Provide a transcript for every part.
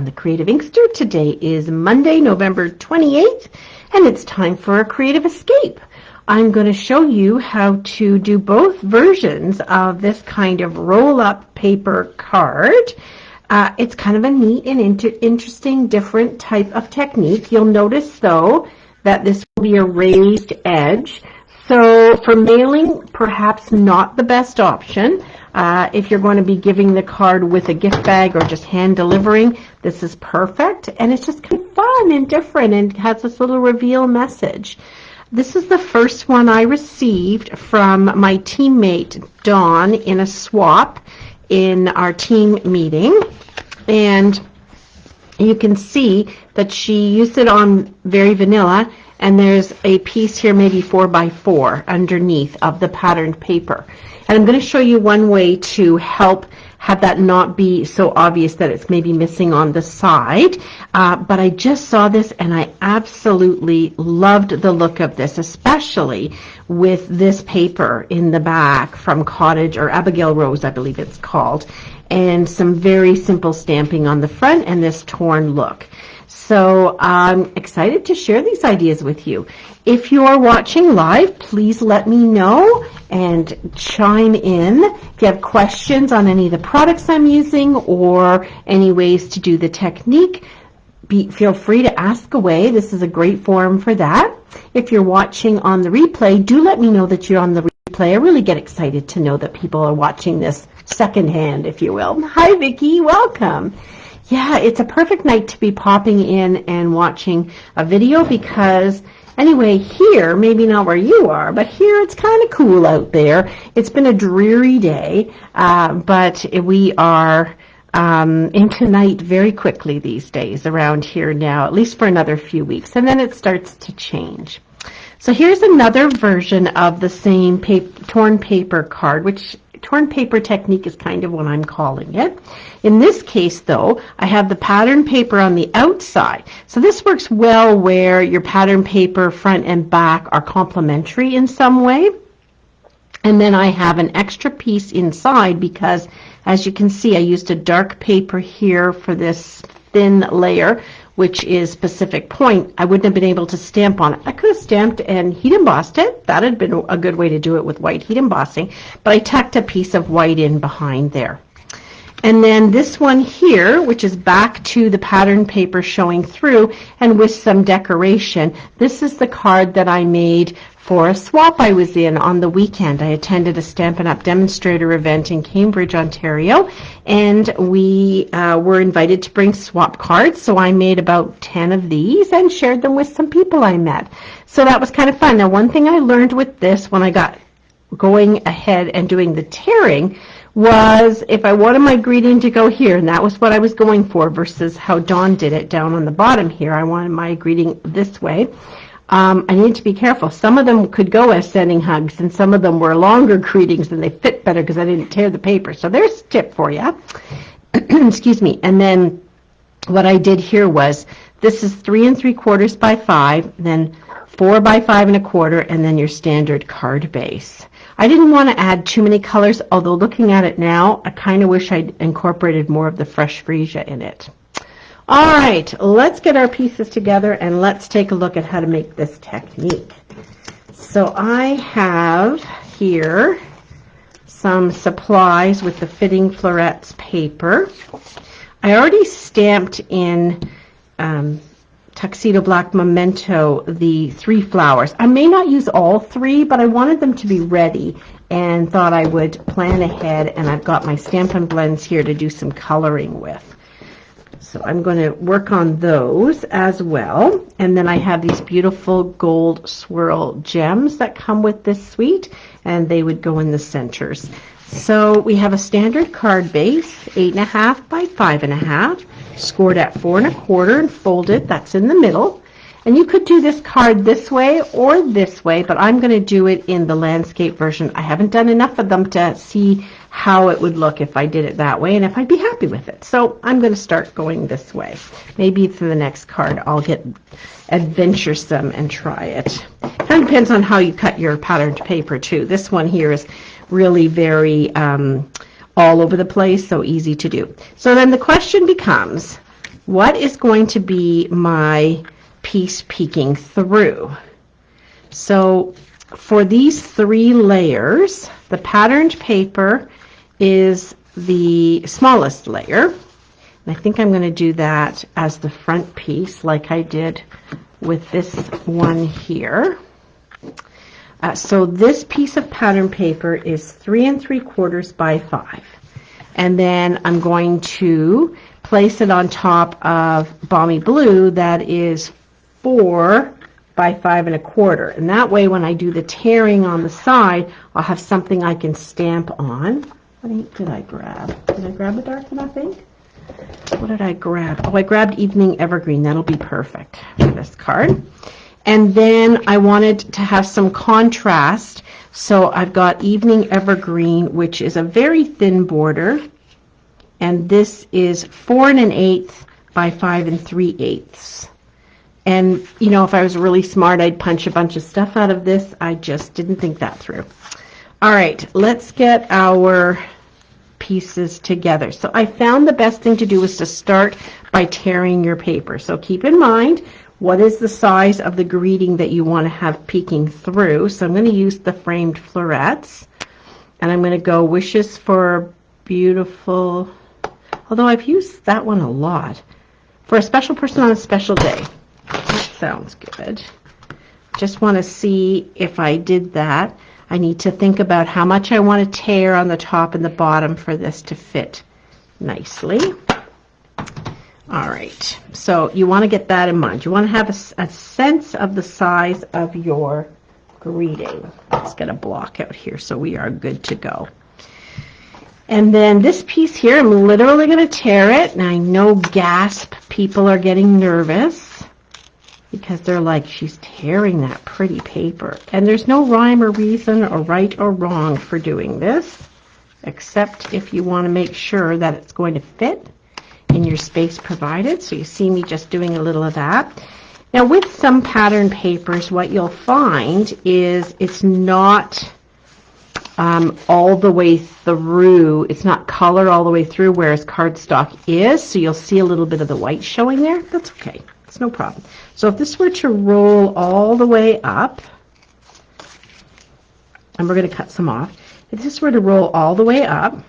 the Creative Inkster. Today is Monday, November 28th, and it's time for a creative escape. I'm going to show you how to do both versions of this kind of roll-up paper card. It's kind of a neat and interesting, different type of technique. You'll notice, though, that this will be a raised edge. So for mailing, perhaps not the best option. If you're going to be giving the card with a gift bag or just hand delivering, this is perfect. And it's just kind of fun and different and has this little reveal message. This is the first one I received from my teammate, Dawn, in a swap in our team meeting. And you can see that she used it on very vanilla, and there's a piece here, maybe 4x4 underneath of the patterned paper. And I'm going to show you one way to help have that not be so obvious that it's maybe missing on the side. But I just saw this and I absolutely loved the look of this, especially with this paper in the back from Cottage or Abigail Rose, I believe it's called, and some very simple stamping on the front and this torn look. So I'm excited to share these ideas with you. If you are watching live, please let me know and chime in. If you have questions on any of the products I'm using or any ways to do the technique, feel free to ask away. This is a great forum for that. If you're watching on the replay, do let me know that you're on the replay. I really get excited to know that people are watching this secondhand, if you will. Hi, Vicki. Welcome. Yeah, it's a perfect night to be popping in and watching a video because anyway, here, maybe not where you are, but here it's kind of cool out there. It's been a dreary day, but we are into night very quickly these days around here now, at least for another few weeks, and then it starts to change. So here's another version of the same torn paper card, which torn paper technique is kind of what I'm calling it. In this case, though, I have the pattern paper on the outside. So this works well where your pattern paper front and back are complementary in some way. And then I have an extra piece inside because, as you can see, I used a dark paper here for this thin layer, which is Pacific Point. I wouldn't have been able to stamp on it. I could have stamped and heat embossed it. That had been a good way to do it with white heat embossing, but I tucked a piece of white in behind there. And then this one here, which is back to the pattern paper showing through and with some decoration, this is the card that I made for a swap I was in on the weekend. I attended a Stampin' Up! Demonstrator event in Cambridge, Ontario, and we were invited to bring swap cards, so I made about 10 of these and shared them with some people I met. So that was kind of fun. Now, one thing I learned with this when I got going ahead and doing the tearing was if I wanted my greeting to go here, and that was what I was going for versus how Dawn did it down on the bottom here. I wanted my greeting this way. I needed to be careful. Some of them could go as sending hugs, and some of them were longer greetings, and they fit better because I didn't tear the paper. So there's a tip for you. Excuse me. And then what I did here was, this is 3 3/4 by 5, then 4 by 5 1/4, and then your standard card base. I didn't want to add too many colors, although looking at it now, I kind of wish I'd incorporated more of the fresh freesia in it. All right, let's get our pieces together and let's take a look at how to make this technique. So I have here some supplies with the Fitting Florets paper. I already stamped in Tuxedo Black Memento the 3 flowers. I may not use all 3, but I wanted them to be ready and thought I would plan ahead, and I've got my Stampin' Blends here to do some coloring with. So I'm going to work on those as well. And then I have these beautiful gold swirl gems that come with this suite, and they would go in the centers. So we have a standard card base, 8.5 by 5.5, scored at 4 1/4 and folded. That's in the middle. And you could do this card this way or this way, but I'm going to do it in the landscape version. I haven't done enough of them to see how it would look if I did it that way and if I'd be happy with it. So I'm going to start going this way. Maybe for the next card I'll get adventuresome and try it. Kind of depends on how you cut your patterned paper too. This one here is really very all over the place, so easy to do. So then the question becomes, what is going to be my piece peeking through? So for these 3 layers, the patterned paper is the smallest layer. And I think I'm going to do that as the front piece like I did with this one here. So this piece of pattern paper is 3 3/4 by 5. And then I'm going to place it on top of Balmy Blue that is 4 by 5 1/4. And that way when I do the tearing on the side, I'll have something I can stamp on. What ink did I grab? Did I grab a dark enough ink? What did I grab? Oh, I grabbed Evening Evergreen. That'll be perfect for this card. And then I wanted to have some contrast, so I've got Evening Evergreen, which is a very thin border, and this is 4 1/8 by 5 3/8. And, you know, if I was really smart, I'd punch a bunch of stuff out of this. I just didn't think that through. All right, let's get our pieces together. So I found the best thing to do is to start by tearing your paper. So keep in mind, what is the size of the greeting that you want to have peeking through? So I'm going to use the framed florets, and I'm going to go Wishes for Beautiful, although I've used that one a lot. For a special person on a special day. That sounds good. Just want to see if I did that. I need to think about how much I want to tear on the top and the bottom for this to fit nicely. All right, so you want to get that in mind. You want to have a sense of the size of your greeting. Let's get a block out here so we are good to go. And then this piece here, I'm literally going to tear it. And I know, gasp, people are getting nervous because they're like, she's tearing that pretty paper. And there's no rhyme or reason or right or wrong for doing this, except if you want to make sure that it's going to fit in your space provided. So you see me just doing a little of that. Now with some pattern papers, what you'll find is it's not all the way through, it's not color all the way through, whereas cardstock is, so you'll see a little bit of the white showing there. That's okay, it's no problem. So if this were to roll all the way up, and we're going to cut some off, if this were to roll all the way up, I'm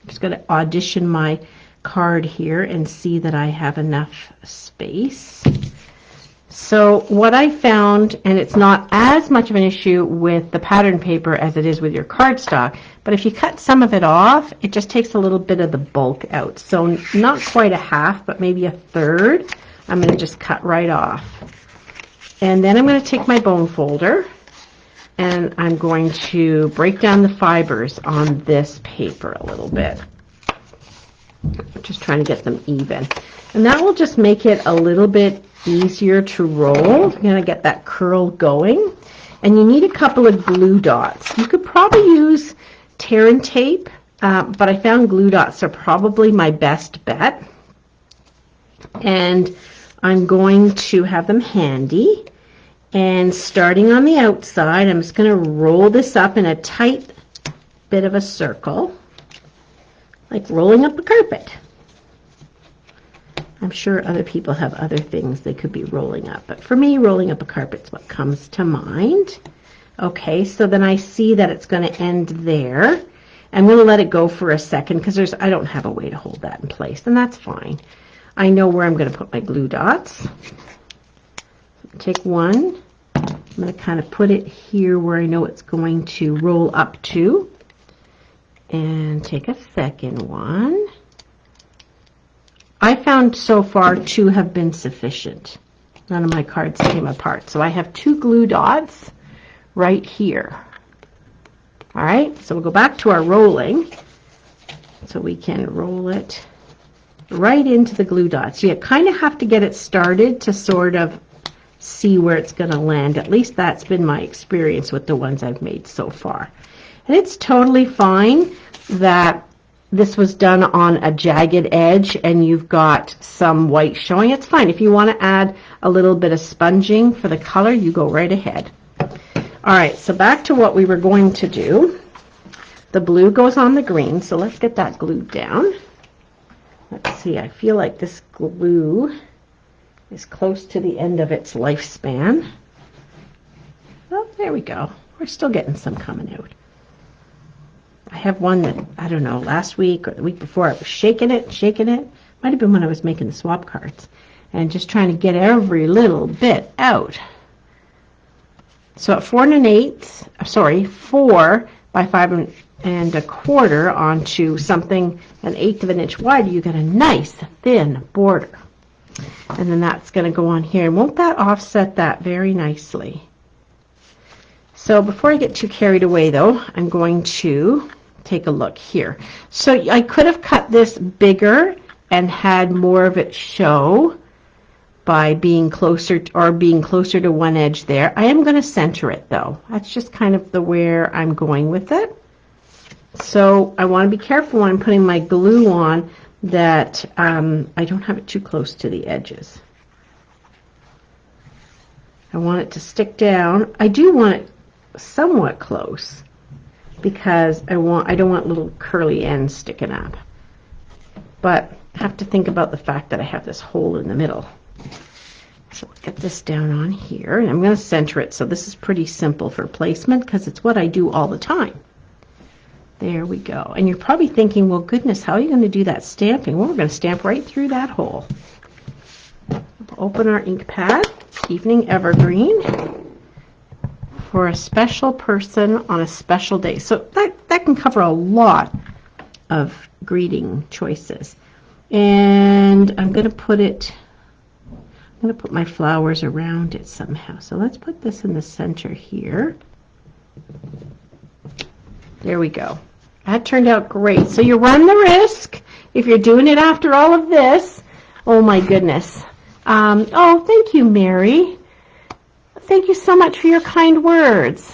just going to audition my card here and see that I have enough space. So what I found, and it's not as much of an issue with the pattern paper as it is with your cardstock, but if you cut some of it off, it just takes a little bit of the bulk out. So not quite a half, but maybe a third. I'm going to just cut right off. And then I'm going to take my bone folder, and I'm going to break down the fibers on this paper a little bit. I'm just trying to get them even. And that will just make it a little bit easier to roll. You're going to get that curl going. And you need a couple of glue dots. You could probably use tear and tape, but I found glue dots are probably my best bet. And I'm going to have them handy. And starting on the outside, I'm just going to roll this up in a tight bit of a circle, like rolling up a carpet. I'm sure other people have other things they could be rolling up, but for me, rolling up a carpet's what comes to mind. Okay, so then I see that it's going to end there. I'm going to let it go for a second because I don't have a way to hold that in place, and that's fine. I know where I'm going to put my glue dots. Take one. I'm going to kind of put it here where I know it's going to roll up to. And take a second one. I found so far 2 have been sufficient. None of my cards came apart. So I have 2 glue dots right here. All right, so we'll go back to our rolling. So we can roll it right into the glue dots. You kind of have to get it started to sort of see where it's going to land. At least that's been my experience with the ones I've made so far. And it's totally fine that this was done on a jagged edge and you've got some white showing. It's fine. If you want to add a little bit of sponging for the color, you go right ahead. All right, so back to what we were going to do. The blue goes on the green, so let's get that glued down. Let's see, I feel like this glue is close to the end of its lifespan. Oh, there we go. We're still getting some coming out. I have one that, I don't know, last week or the week before, I was shaking it. Might have been when I was making the swap cards. And just trying to get every little bit out. So at 4 by 5 1/4 onto something 1/8 of an inch wide, you get a nice thin border. And then that's going to go on here. And won't that offset that very nicely? So before I get too carried away, though, I'm going to take a look here. So I could have cut this bigger and had more of it show by being closer to one edge there. I am going to center it, though. That's just kind of where I'm going with it. So I want to be careful when I'm putting my glue on that I don't have it too close to the edges. I want it to stick down. I do want it somewhat close because I don't want little curly ends sticking up. But I have to think about the fact that I have this hole in the middle. So I'll get this down on here, and I'm going to center it. So this is pretty simple for placement because it's what I do all the time. There we go. And you're probably thinking, well, goodness, how are you going to do that stamping? Well, we're going to stamp right through that hole. Open our ink pad, Evening Evergreen, for a special person on a special day. So that can cover a lot of greeting choices. And I'm going to put my flowers around it somehow. So let's put this in the center here. There we go. That turned out great. So you run the risk, if you're doing it after all of this, oh my goodness. Oh, thank you, Mary. Thank you so much for your kind words.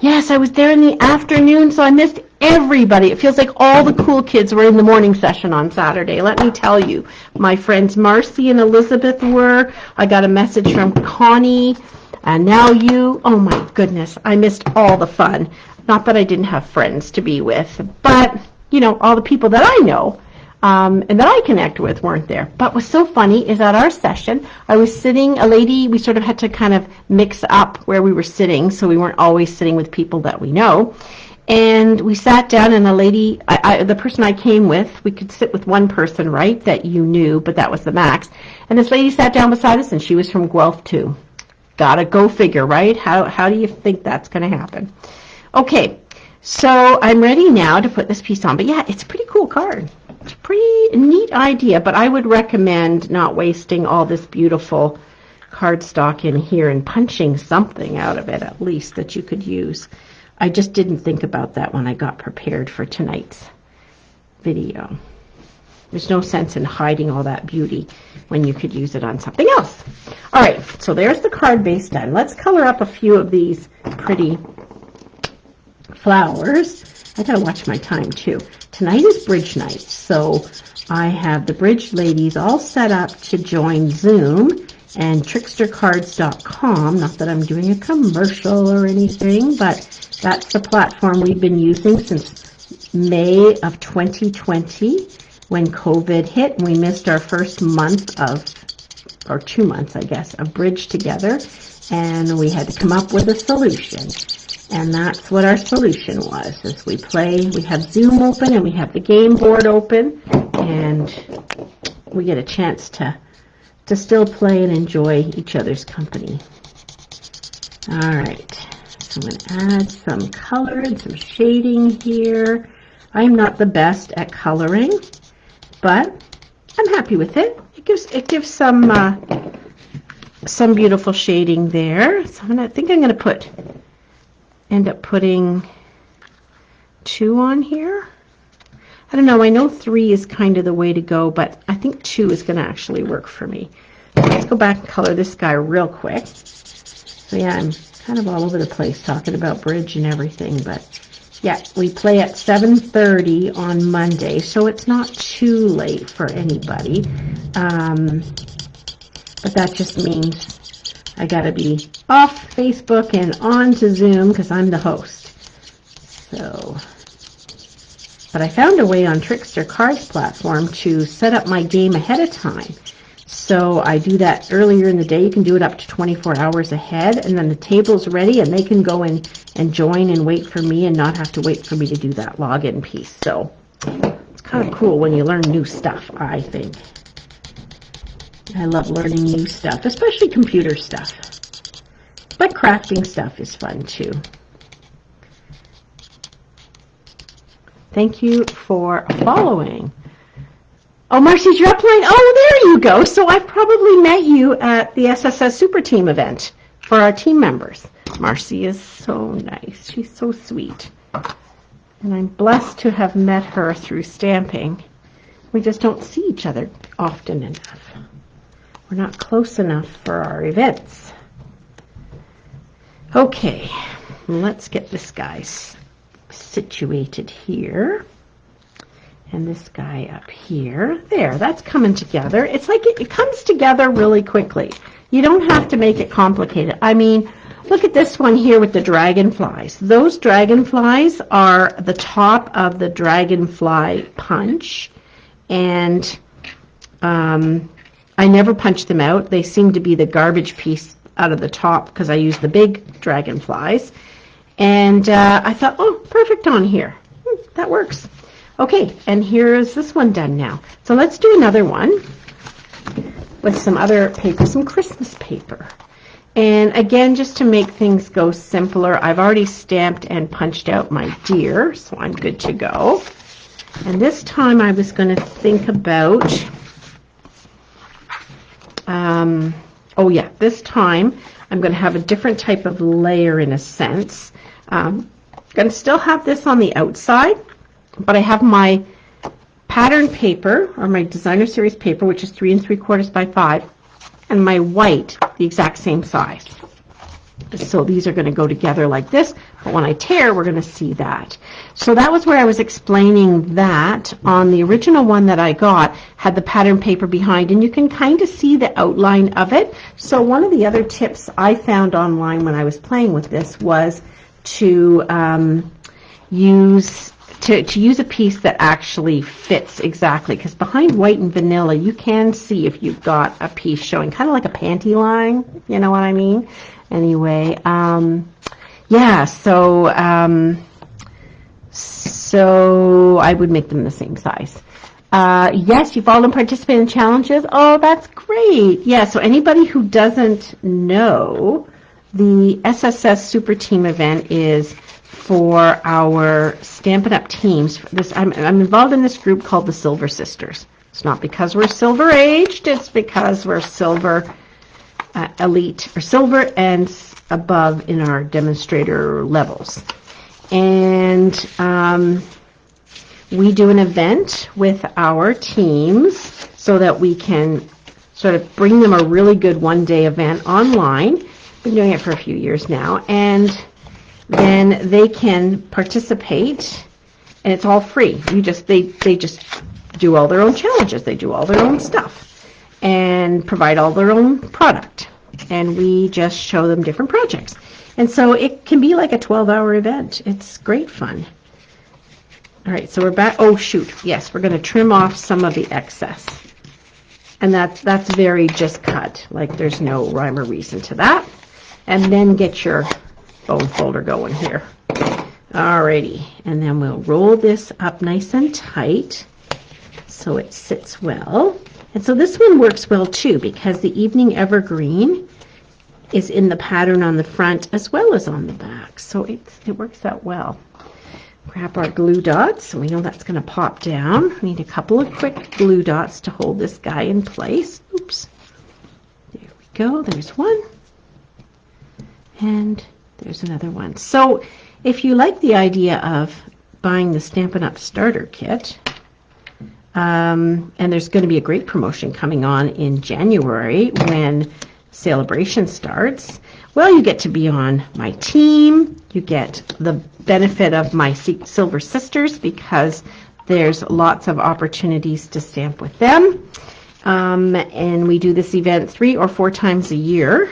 Yes, I was there in the afternoon, so I missed everybody. It feels like all the cool kids were in the morning session on Saturday. Let me tell you, my friends Marcy and Elizabeth were. I got a message from Connie, and now you. Oh my goodness, I missed all the fun. Not that I didn't have friends to be with, but, you know, all the people that I know and that I connect with weren't there. But what's so funny is at our session, I was sitting, a lady, we sort of had to kind of mix up where we were sitting, so we weren't always sitting with people that we know. And we sat down, and the lady, the person I came with, we could sit with one person, right, that you knew, but that was the max. And this lady sat down beside us, and she was from Guelph, too. Gotta go figure, right? How do you think that's going to happen? Okay, so I'm ready now to put this piece on. But yeah, it's a pretty cool card. It's a pretty neat idea, but I would recommend not wasting all this beautiful cardstock in here and punching something out of it at least that you could use. I just didn't think about that when I got prepared for tonight's video. There's no sense in hiding all that beauty when you could use it on something else. All right, so there's the card base done. Let's color up a few of these pretty flowers. I gotta watch my time too. Tonight is bridge night, so I have the bridge ladies all set up to join Zoom and trickstercards.com. Not that I'm doing a commercial or anything, but that's the platform we've been using since May of 2020 when COVID hit and we missed our first month of, or 2 months, I guess, of bridge together, and we had to come up with a solution. And that's what our solution was, is we have Zoom open and we have the game board open, and we get a chance to still play and enjoy each other's company. All right, so I'm going to add some color and some shading here. I'm not the best at coloring, but I'm happy with it. It gives some beautiful shading there. So I think I'm going to end up putting 2 on here. I don't know, I know 3 is kind of the way to go, but I think 2 is going to actually work for me. So let's go back and color this guy real quick. So yeah, I'm kind of all over the place talking about bridge and everything, but yeah, we play at 7:30 on Monday, so it's not too late for anybody. But that just means I gotta be off Facebook and on to Zoom because I'm the host. So But I found a way on Trickster Cards platform to set up my game ahead of time. So I do that earlier in the day. You can do it up to 24 hours ahead, and then the table's ready, and they can go in and join and wait for me and not have to wait for me to do that login piece. So it's kind of cool when you learn new stuff, I think. I love learning new stuff, especially computer stuff. But crafting stuff is fun too. Thank you for following. Oh, Marcy's your upline. Oh, there you go. So I probably met you at the SSS Super Team event for our team members. Marcy is so nice. She's so sweet. And I'm blessed to have met her through stamping. We just don't see each other often enough. We're not close enough for our events. Okay, let's get this guy situated here. And this guy up here. There, that's coming together. It's like it comes together really quickly. You don't have to make it complicated. I mean, look at this one here with the dragonflies. Those dragonflies are the top of the dragonfly punch. And I never punch them out. They seem to be the garbage piece out of the top because I use the big dragonflies. And I thought, oh, perfect on here. That works. Okay, and here's this one done now. So let's do another one with some other paper, some Christmas paper. And again, just to make things go simpler, I've already stamped and punched out my deer, so I'm good to go. And this time I was going to think about, this time I'm going to have a different type of layer in a sense. I'm going to still have this on the outside, but I have my pattern paper, or my designer series paper, which is 3 3/4 by 5, and my white, the exact same size. So these are going to go together like this, but when I tear, we're going to see that. So that was where I was explaining that on the original one that I got, had the pattern paper behind, and you can kind of see the outline of it. So one of the other tips I found online when I was playing with this was to use a piece that actually fits exactly, because behind white and vanilla you can see if you've got a piece showing kind of like a panty line, you know what I mean? Anyway, so I would make them the same size. Yes, you've all participated in challenges. Oh, that's great. Yeah, so anybody who doesn't know, the SSS Super Team event is for our Stampin' Up! Teams. I'm involved in this group called the Silver Sisters. It's not because we're silver aged, it's because we're silver elite, or silver and above in our demonstrator levels. And we do an event with our teams so that we can sort of bring them a really good one-day event online. Been doing it for a few years now, and then they can participate, and it's all free. They just do all their own challenges. They do all their own stuff and provide all their own product, and we just show them different projects. And so it can be like a 12-hour event. It's great fun. All right, so we're back. Oh, shoot. Yes, we're going to trim off some of the excess. And that's very just cut. Like, there's no rhyme or reason to that. And then get your bone folder going here. Alrighty, and then we'll roll this up nice and tight so it sits well. And so this one works well too, because the Evening Evergreen is in the pattern on the front as well as on the back. So it works out well. Grab our glue dots, so we know that's going to pop down. We need a couple of quick glue dots to hold this guy in place. Oops. There we go, there's one. And there's another one. So if you like the idea of buying the Stampin' Up! Starter Kit, and there's going to be a great promotion coming on in January when Celebration starts, well, you get to be on my team. You get the benefit of my Silver Sisters because there's lots of opportunities to stamp with them. And we do this event 3 or 4 times a year.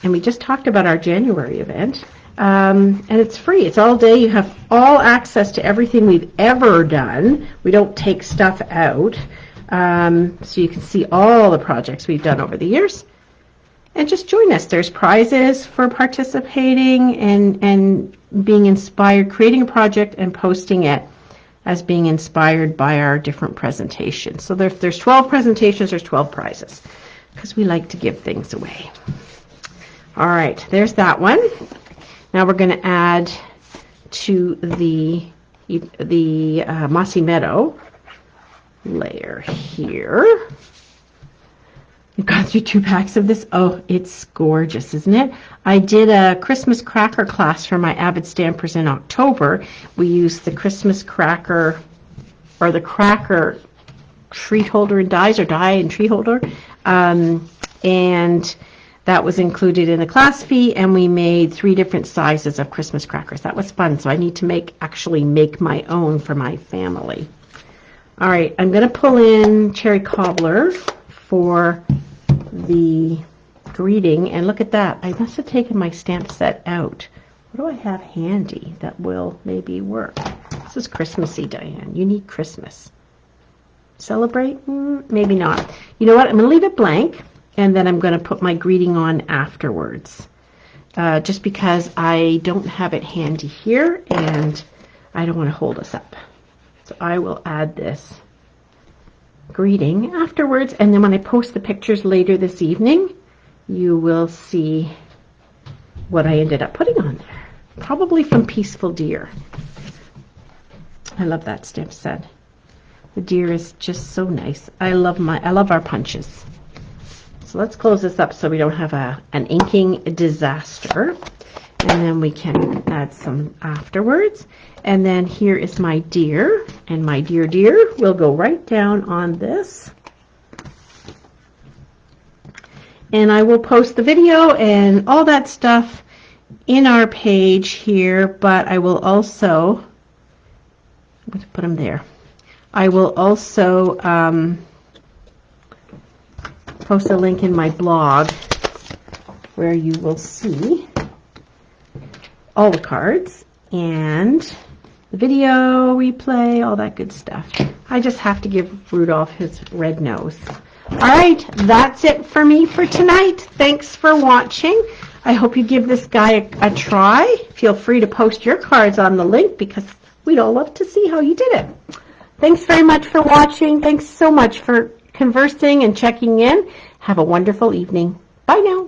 And we just talked about our January event. And it's free. It's all day. You have all access to everything we've ever done. We don't take stuff out. So you can see all the projects we've done over the years. And just join us. There's prizes for participating and being inspired, creating a project and posting it as being inspired by our different presentations. So there's 12 presentations, there's 12 prizes, because we like to give things away. All right, there's that one. Now we're going to add to the Mossy Meadow layer here. We've gone through 2 packs of this. Oh, it's gorgeous, isn't it? I did a Christmas cracker class for my avid stampers in October. We used the Christmas cracker, or the cracker treat holder and dies, or die and tree holder. And that was included in the class fee, and we made 3 different sizes of Christmas crackers. That was fun, so I need to actually make my own for my family. All right, I'm going to pull in Cherry Cobbler for the greeting, and look at that. I must have taken my stamp set out. What do I have handy that will maybe work? This is Christmassy, Diane. You need Christmas. Celebrate? Maybe not. You know what? I'm going to leave it blank, and then I'm going to put my greeting on afterwards, just because I don't have it handy here, and I don't want to hold us up. So I will add this greeting afterwards, and then when I post the pictures later this evening, you will see what I ended up putting on there. Probably from Peaceful Deer. I love that stamp set. The deer is just so nice. I love our punches. So let's close this up so we don't have an inking disaster, and then we can add some afterwards. And then here is my deer, and my dear will go right down on this. And I will post the video and all that stuff in our page here, but I will also, I'm going to put them there. I will also post a link in my blog where you will see all the cards and the video replay, all that good stuff. I just have to give Rudolph his red nose. All right, that's it for me for tonight. Thanks for watching. I hope you give this guy a try. Feel free to post your cards on the link, because we'd all love to see how you did it. Thanks very much for watching. Thanks so much for conversing and checking in. Have a wonderful evening. Bye now.